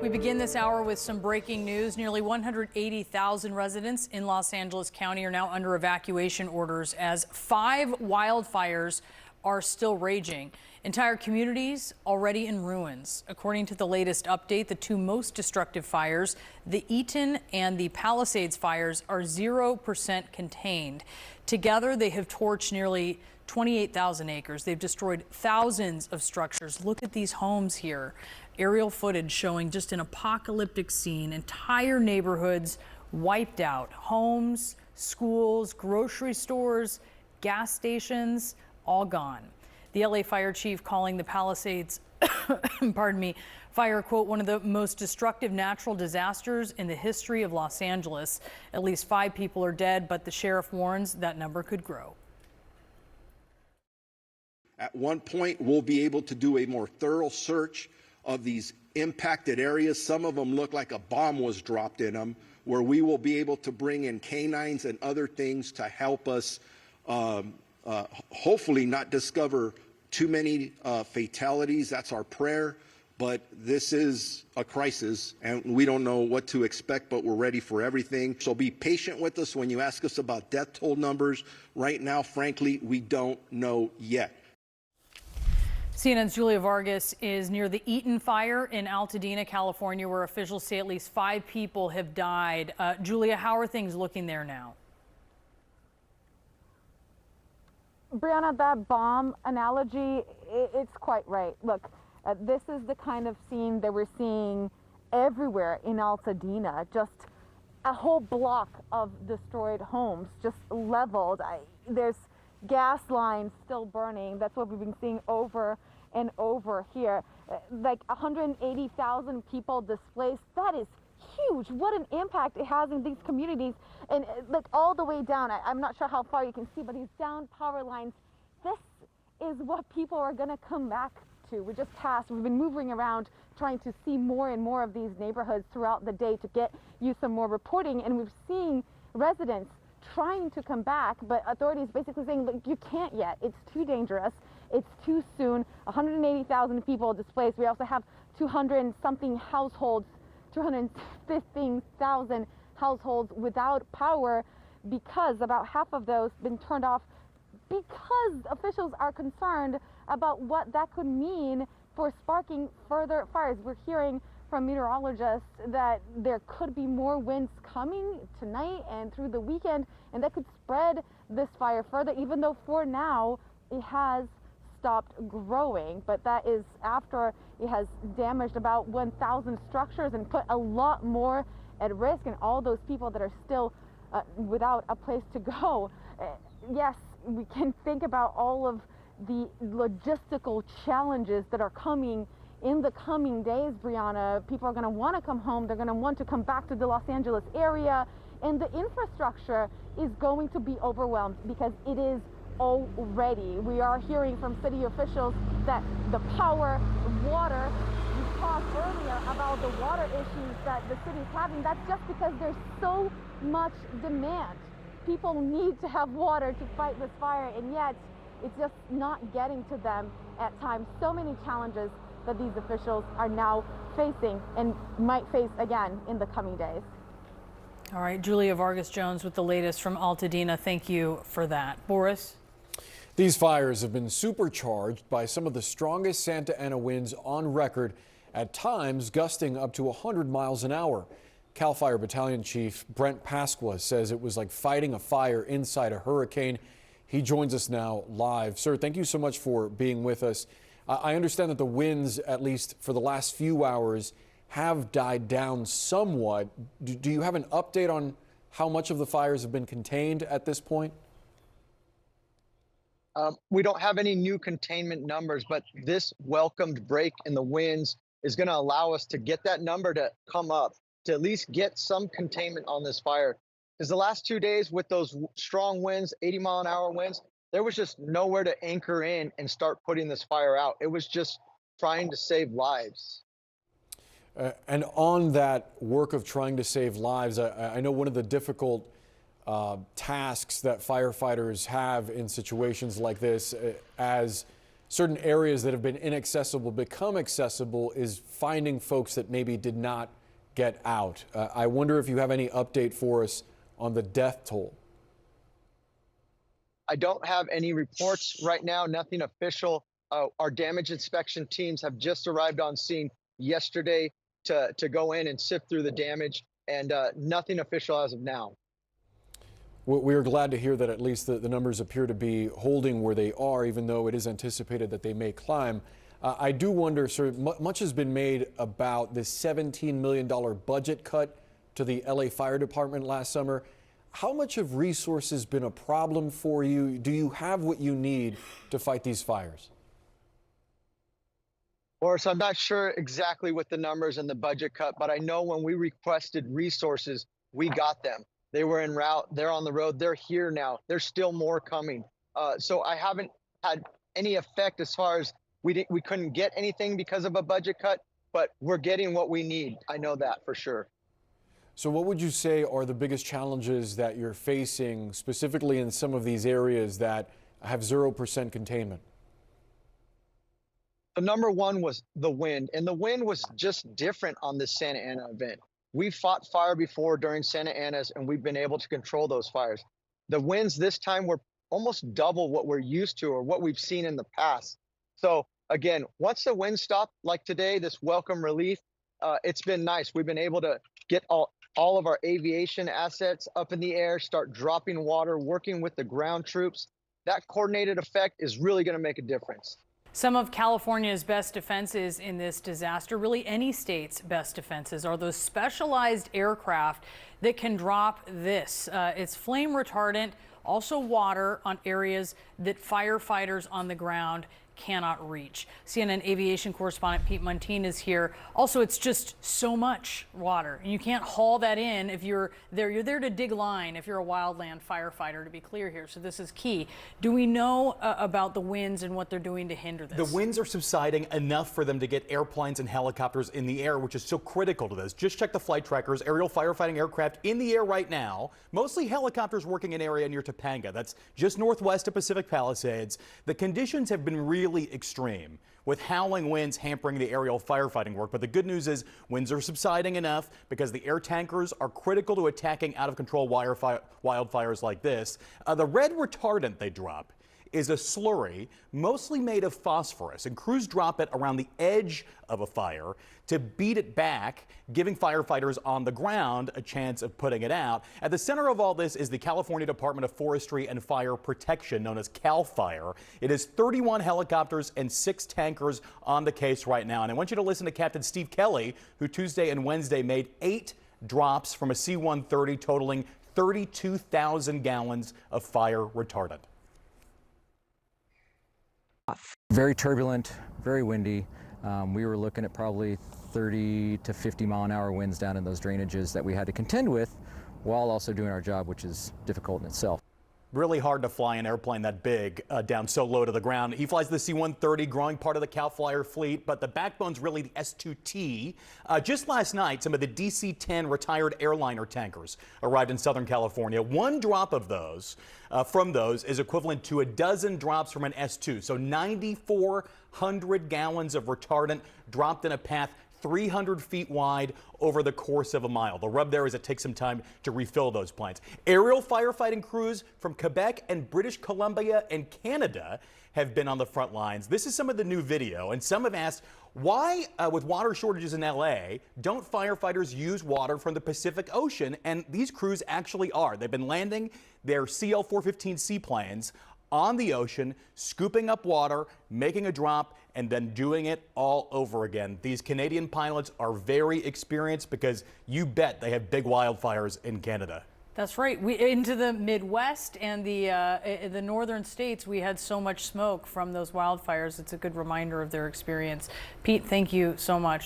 We begin this hour with some breaking news. Nearly 180,000 residents in Los Angeles County are now under evacuation orders as 5 wildfires are still raging. Entire communities already in ruins. According to the latest update, the 2 most destructive fires, the Eaton and the Palisades fires, are 0% contained. Together, they have torched nearly 28,000 acres. They've destroyed thousands of structures. Look at these homes here. Aerial footage showing just an apocalyptic scene. Entire neighborhoods wiped out. Homes, schools, grocery stores, gas stations, all gone. The LA fire chief calling the Palisades, pardon me, fire, quote, one of the most destructive natural disasters in the history of Los Angeles. At least 5 people are dead, but the sheriff warns that number could grow. At one point, we'll be able to do a more thorough search of these impacted areas. Some of them look like a bomb was dropped in them, where we will be able to bring in canines and other things to help us hopefully not discover too many fatalities. That's our prayer. But this is a crisis, and we don't know what to expect, but we're ready for everything. So be patient with us when you ask us about death toll numbers. Right now, frankly, we don't know yet. CNN's Julia Vargas is near the Eaton fire in Altadena, California, where officials say at least 5 people have died. Julia, how are things looking there now? Brianna, that bomb analogy, it's quite right. Look, this is the kind of scene that we're seeing everywhere in Altadena. Just a whole block of destroyed homes, just leveled. There's gas lines still burning. That's what we've been seeing over and over here. Like 180,000 people displaced. That is huge. What an impact it has in these communities. And like all the way down, I'm not sure how far you can see, but these down power lines, this is what people are going to come back to. We just passed. We've been moving around trying to see more and more of these neighborhoods throughout the day to get you some more reporting. And we've seen residents trying to come back, but authorities basically saying, look, you can't yet. It's too dangerous. It's too soon. 180,000 people displaced. We also have 200-something households, 215,000 households without power because about half of those been turned off because officials are concerned about what that could mean for sparking further fires. We're hearing from meteorologists that there could be more winds coming tonight and through the weekend, and that could spread this fire further, even though for now it has stopped growing. But that is after it has damaged about 1,000 structures and put a lot more at risk, and all those people that are still without a place to go. Yes, we can think about all of the logistical challenges that are coming in the coming days, Brianna. People are going to want to come home. They're going to want to come back to the Los Angeles area, and the infrastructure is going to be overwhelmed because it is already. We are hearing from city officials that the power, water, we talked earlier about the water issues that the city is having. That's just because there's so much demand. People need to have water to fight this fire, and yet it's just not getting to them at times. So many challenges that these officials are now facing and might face again in the coming days. All right, Julia Vargas Jones with the latest from Altadena. Thank you for that. Boris? These fires have been supercharged by some of the strongest Santa Ana winds on record, at times gusting up to 100 miles an hour. CAL FIRE Battalion Chief Brent Pasqua says it was like fighting a fire inside a hurricane. He joins us now live. Sir, thank you so much for being with us. I understand that the winds, at least for the last few hours, have died down somewhat. Do you have an update on how much of the fires have been contained at this point? We don't have any new containment numbers, but this welcomed break in the winds is going to allow us to get that number to come up, to at least get some containment on this fire. Because the last 2 days with those strong winds, 80-mile-an-hour winds, there was just nowhere to anchor in and start putting this fire out. It was just trying to save lives. And on that work of trying to save lives, I know one of the difficult tasks that firefighters have in situations like this, as certain areas that have been inaccessible become accessible is finding folks that maybe did not get out. I wonder if you have any update for us on the death toll. I don't have any reports right now, nothing official. Our damage inspection teams have just arrived on scene yesterday to go in and sift through the damage, and nothing official as of now. We are glad to hear that at least the numbers appear to be holding where they are, even though it is anticipated that they may climb. I do wonder, sir, much has been made about this $17 million budget cut to the LA Fire Department last summer. How much have resources been a problem for you? Do you have what you need to fight these fires? Boris, I'm not sure exactly what the numbers and the budget cut, but I know when we requested resources, we got them. They were en route, they're on the road, they're here now. There's still more coming. So I haven't had any effect as far as we couldn't get anything because of a budget cut, but we're getting what we need. I know that for sure. So what would you say are the biggest challenges that you're facing specifically in some of these areas that have 0% containment? The number one was the wind, and the wind was just different on this Santa Ana event. We've fought fire before during Santa Ana's, and we've been able to control those fires. The winds this time were almost double what we're used to or what we've seen in the past. So again, once the wind stopped, like today, this welcome relief, it's been nice. We've been able to get all of our aviation assets up in the air, start dropping water, working with the ground troops. That coordinated effect is really going to make a difference. Some of California's best defenses in this disaster, really any state's best defenses, are those specialized aircraft that can drop this. It's flame retardant, also water on areas that firefighters on the ground cannot reach. CNN aviation correspondent Pete Muntean is here. Also, it's just so much water, and you can't haul that in if you're there. You're there to dig line if you're a wildland firefighter, to be clear here. So this is key. Do we know about the winds and what they're doing to hinder this? The winds are subsiding enough for them to get airplanes and helicopters in the air, which is so critical to this. Just check the flight trackers. Aerial firefighting aircraft in the air right now. Mostly helicopters working in an area near Topanga. That's just northwest of Pacific Palisades. The conditions have been really extreme, with howling winds hampering the aerial firefighting work. But the good news is winds are subsiding enough because the air tankers are critical to attacking out of control wildfires like this. The red retardant they drop is a slurry mostly made of phosphorus, and crews drop it around the edge of a fire to beat it back, giving firefighters on the ground a chance of putting it out. At the center of all this is the California Department of Forestry and Fire Protection, known as CAL FIRE. It is 31 helicopters and 6 tankers on the case right now. And I want you to listen to Captain Steve Kelly, who Tuesday and Wednesday made 8 drops from a C-130 totaling 32,000 gallons of fire retardant. Very turbulent, very windy. We were looking at probably 30 to 50 mile an hour winds down in those drainages that we had to contend with while also doing our job, which is difficult in itself. Really hard to fly an airplane that big down so low to the ground. He flies the C-130, growing part of the CAL FIRE fleet, but the backbone's really the S-2T. Just last night, some of the DC-10 retired airliner tankers arrived in Southern California. One drop of those, from those, is equivalent to a dozen drops from an S-2. So 9,400 gallons of retardant dropped in a path 300 feet wide over the course of a mile. The rub there is it takes some time to refill those planes. Aerial firefighting crews from Quebec and British Columbia and Canada have been on the front lines. This is some of the new video, and some have asked, why, with water shortages in LA, don't firefighters use water from the Pacific Ocean? And these crews actually are. They've been landing their CL-415 seaplanes on the ocean, scooping up water, making a drop, and then doing it all over again. These Canadian pilots are very experienced because you bet they have big wildfires in Canada. That's right. Into the Midwest and the northern states, we had so much smoke from those wildfires. It's a good reminder of their experience. Pete, thank you so much.